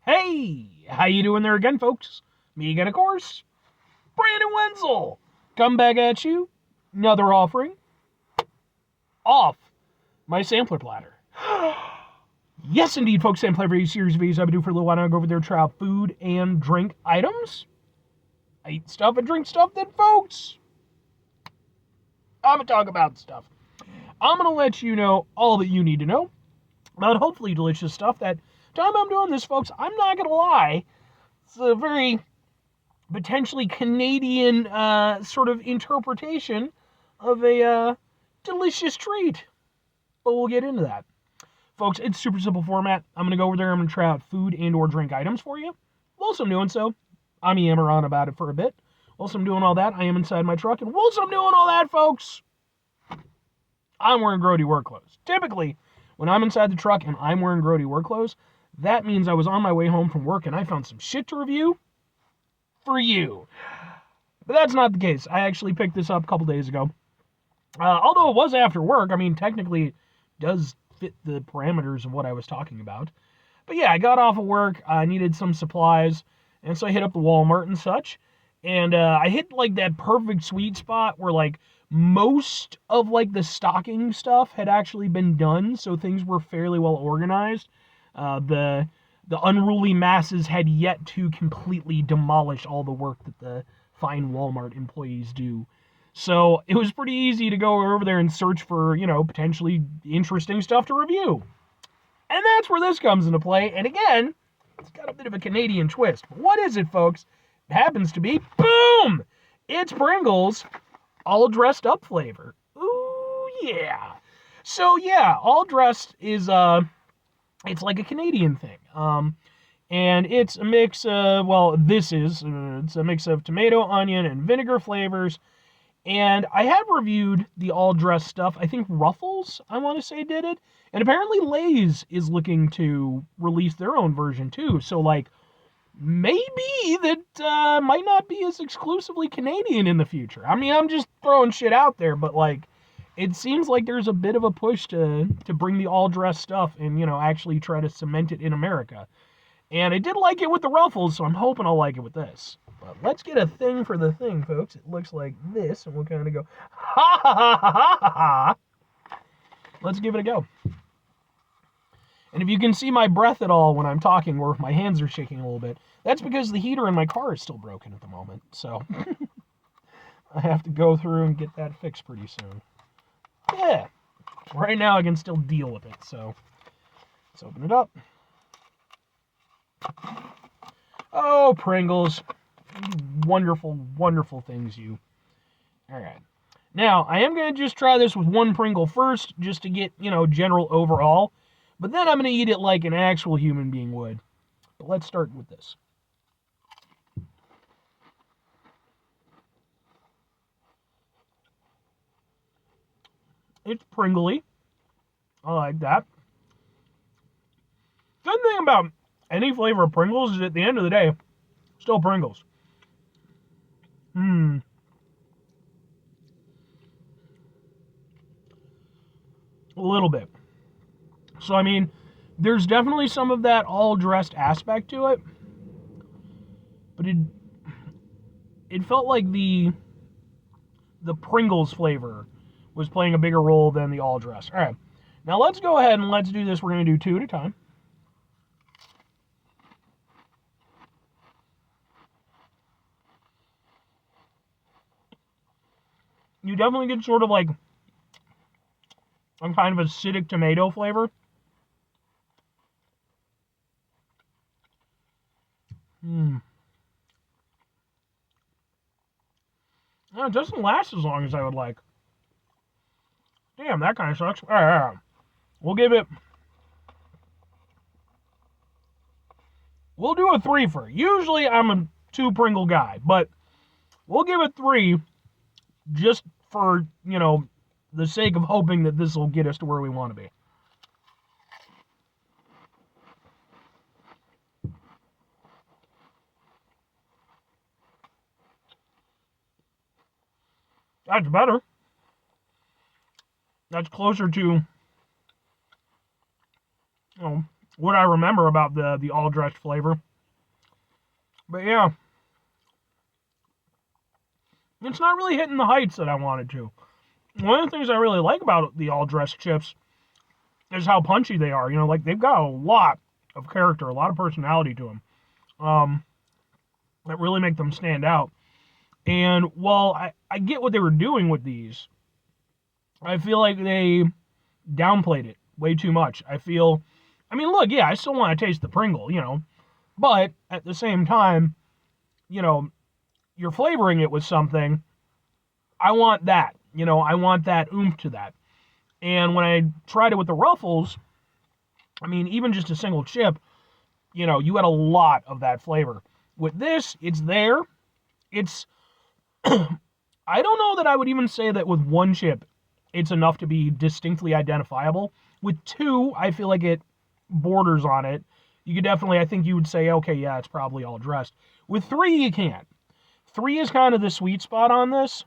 Hey, how you doing there again, folks? Me again, of course, Brandon Wenzel. Come back at you, another offering off my sampler platter. Yes, indeed, folks, sampler every series of videos I've been doing for a little while now. I go over there, try out food and drink items. I eat stuff and drink stuff, then, folks, I'm going to talk about stuff. I'm going to let you know all that you need to know about hopefully delicious stuff. That time I'm doing this, folks, I'm not going to lie, it's a very potentially Canadian sort of interpretation of a delicious treat. But we'll get into that. Folks, it's super simple format. I'm going to go over there. I'm going to try out food and or drink items for you. Whilst I'm doing so, I'm yammer on about it for a bit. Whilst I'm doing all that, I am inside my truck. And whilst I'm doing all that, folks, I'm wearing grody work clothes. Typically, when I'm inside the truck and I'm wearing grody work clothes, that means I was on my way home from work and I found some shit to review for you. But that's not the case. I actually picked this up a couple days ago. Although it was after work, I mean, technically it does fit the parameters of what I was talking about. But yeah, I got off of work, I needed some supplies, and so I hit up the Walmart and such. And I hit like that perfect sweet spot where like most of like the stocking stuff had actually been done, so things were fairly well organized. The unruly masses had yet to completely demolish all the work that the fine Walmart employees do. So it was pretty easy to go over there and search for, potentially interesting stuff to review. And that's where this comes into play. And again, it's got a bit of a Canadian twist. But what is it, folks? It happens to be, boom! It's Pringles all dressed up flavor. Ooh, yeah. So yeah, all dressed is it's like a Canadian thing. And it's a mix of, it's a mix of tomato, onion, and vinegar flavors. And I have reviewed the all dressed stuff. I think Ruffles, I want to say, did it. And apparently Lay's is looking to release their own version too. So, like, maybe that might not be as exclusively Canadian in the future. I mean, I'm just throwing shit out there, but, like, it seems like there's a bit of a push to bring the all dressed stuff and, actually try to cement it in America. And I did like it with the Ruffles, so I'm hoping I'll like it with this. But let's get a thing for the thing, folks. It looks like this, and we'll kind of go, ha ha ha ha ha ha. Let's give it a go. And if you can see my breath at all when I'm talking, or if my hands are shaking a little bit, that's because the heater in my car is still broken at the moment. So I have to go through and get that fixed pretty soon. Yeah. Right now I can still deal with it, so let's open it up. Oh, Pringles. Wonderful, wonderful things, you. Alright. Now, I am going to just try this with one Pringle first, just to get, general overall. But then I'm going to eat it like an actual human being would. But let's start with this. It's Pringly. I like that. Good thing about any flavor of Pringles is at the end of the day, still Pringles. A little bit. So, I mean, there's definitely some of that all-dressed aspect to it. But it felt like the Pringles flavor was playing a bigger role than the all-dressed. All right. Now, let's go ahead and let's do this. We're going to do two at a time. You definitely get sort of like a kind of acidic tomato flavor. No, it doesn't last as long as I would like. Damn, that kind of sucks. All right. We'll do a 3 for it. Usually I'm a 2 Pringle guy, but we'll give it 3 just for, the sake of hoping that this will get us to where we want to be. That's better. That's closer to, what I remember about the all dressed flavor. But yeah, it's not really hitting the heights that I wanted to. One of the things I really like about the all dressed chips is how punchy they are. You know, like they've got a lot of character, a lot of personality to them. That really make them stand out. And while I get what they were doing with these, I feel like they downplayed it way too much. I mean, look, yeah, I still want to taste the Pringle, you know, but at the same time, you know, you're flavoring it with something. I want that, you know, I want that oomph to that. And when I tried it with the Ruffles, I mean, even just a single chip, you know, you had a lot of that flavor. With this, it's there. It's, I don't know that I would even say that with one chip, it's enough to be distinctly identifiable. With two, I feel like it borders on it. You could definitely, I think you would say, okay, yeah, it's probably all dressed. With three, you can't. Three is kind of the sweet spot on this.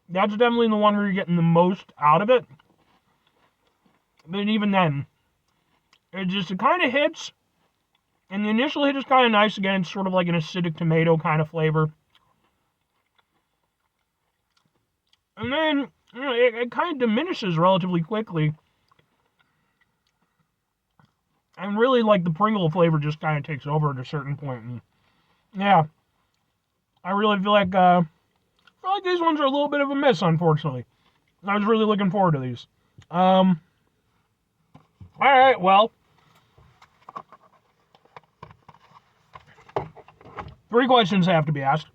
That's definitely the one where you're getting the most out of it. But even then, it kind of hits. And the initial hit is kind of nice. Again, it's sort of like an acidic tomato kind of flavor. And then, you know, it kind of diminishes relatively quickly. And really, like, the Pringle flavor just kind of takes over at a certain point. And yeah, I really feel like these ones are a little bit of a miss, unfortunately. I was really looking forward to these. All right, well, 3 questions have to be asked.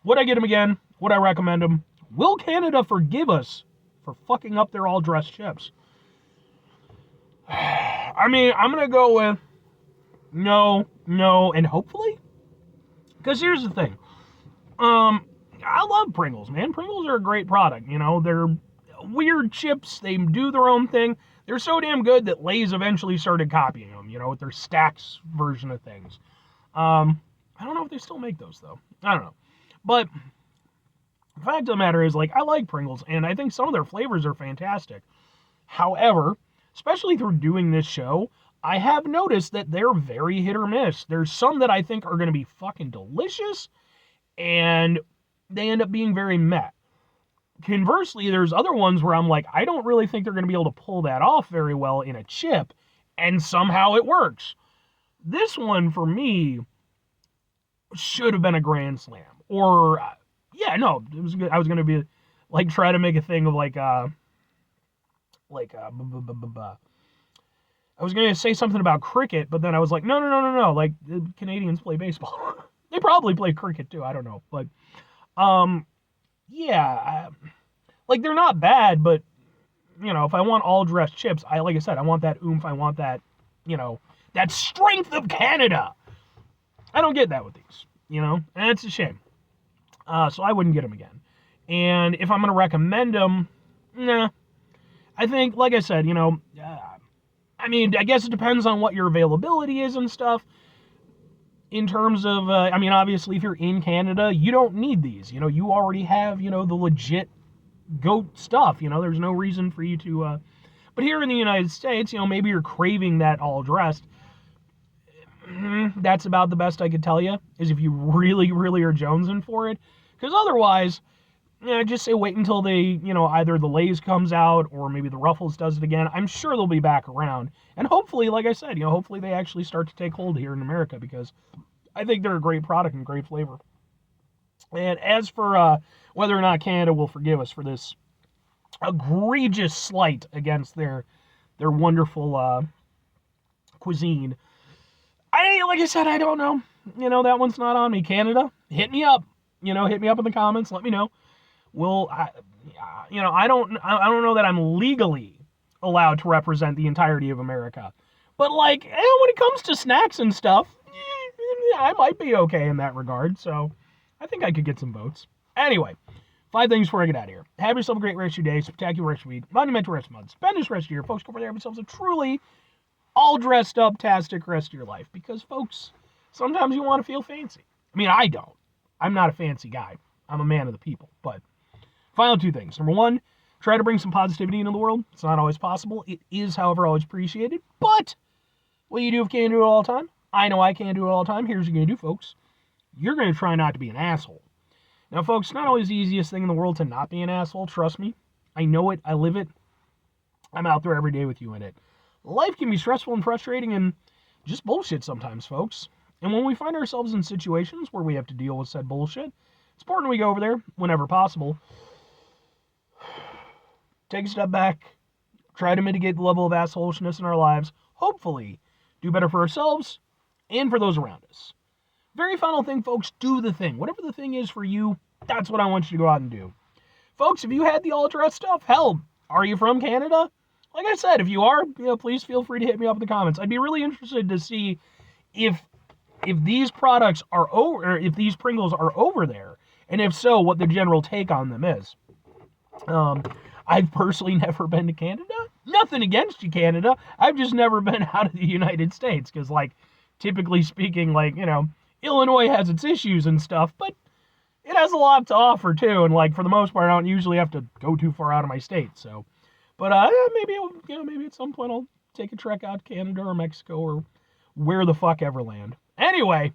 Would I get them again? Would I recommend them? Will Canada forgive us for fucking up their all-dressed chips? I mean, I'm going to go with no, and hopefully. Because here's the thing. I love Pringles, man. Pringles are a great product. You know, they're weird chips. They do their own thing. They're so damn good that Lay's eventually started copying them, you know, with their Stacks version of things. I don't know if they still make those, though. I don't know. But the fact of the matter is, like, I like Pringles, and I think some of their flavors are fantastic. However, especially through doing this show, I have noticed that they're very hit or miss. There's some that I think are going to be fucking delicious, and they end up being very meh. Conversely, there's other ones where I'm like, I don't really think they're going to be able to pull that off very well in a chip, and somehow it works. This one, for me, should have been a grand slam. Or, yeah, no, it was good. I was going to be, like, try to make a thing of, I was going to say something about cricket, but then I was like, no. Like, the Canadians play baseball. They probably play cricket, too. I don't know. But, yeah, like, they're not bad, but, you know, if I want all dressed chips, like I said, I want that oomph. I want that, you know, that strength of Canada. I don't get that with these, you know, and it's a shame. So I wouldn't get them again. And if I'm going to recommend them, nah. I think, like I said, you know, I mean, I guess it depends on what your availability is and stuff. In terms of, I mean, obviously, if you're in Canada, you don't need these. You know, you already have, you know, the legit goat stuff. You know, there's no reason for you to, but here in the United States, you know, maybe you're craving that all dressed. That's about the best I could tell you, is if you really, really are jonesing for it. Because otherwise, just say wait until they, you know, either the Lay's comes out or maybe the Ruffles does it again. I'm sure they'll be back around. And hopefully, like I said, you know, hopefully they actually start to take hold here in America, because I think they're a great product and great flavor. And as for whether or not Canada will forgive us for this egregious slight against their wonderful cuisine, like I said, I don't know. You know, that one's not on me. Canada, hit me up. You know, hit me up in the comments. Let me know. You know, I don't know that I'm legally allowed to represent the entirety of America, but like, when it comes to snacks and stuff, I might be okay in that regard. So, I think I could get some votes. Anyway, 5 things before I get out of here. Have yourself a great rest of your day, spectacular rest of your week, monumental rest of your month. Spend this rest of your year, folks. Go over there, have yourselves a truly all dressed up tastic rest of your life, because folks, sometimes you want to feel fancy. I mean, I don't. I'm not a fancy guy. I'm a man of the people. But final two things. Number one, try to bring some positivity into the world. It's not always possible. It is, however, always appreciated. But what you do if you can't do it all the time? I know I can't do it all the time. Here's what you're going to do, folks. You're going to try not to be an asshole. Now, folks, it's not always the easiest thing in the world to not be an asshole. Trust me. I know it. I live it. I'm out there every day with you in it. Life can be stressful and frustrating and just bullshit sometimes, folks. And when we find ourselves in situations where we have to deal with said bullshit, it's important we go over there whenever possible. Take a step back. Try to mitigate the level of assholishness in our lives. Hopefully, do better for ourselves and for those around us. Very final thing, folks, do the thing. Whatever the thing is for you, that's what I want you to go out and do. Folks, if you had the all-dress stuff, hell, are you from Canada? Like I said, if you are, please feel free to hit me up in the comments. I'd be really interested to see if these products are over, or if these Pringles are over there, and if so, what the general take on them is. I've personally never been to Canada. Nothing against you, Canada. I've just never been out of the United States, because, like, typically speaking, like, Illinois has its issues and stuff, but it has a lot to offer, too, and, like, for the most part, I don't usually have to go too far out of my state, so... But maybe at some point I'll take a trek out to Canada or Mexico or where the fuck ever land. Anyway,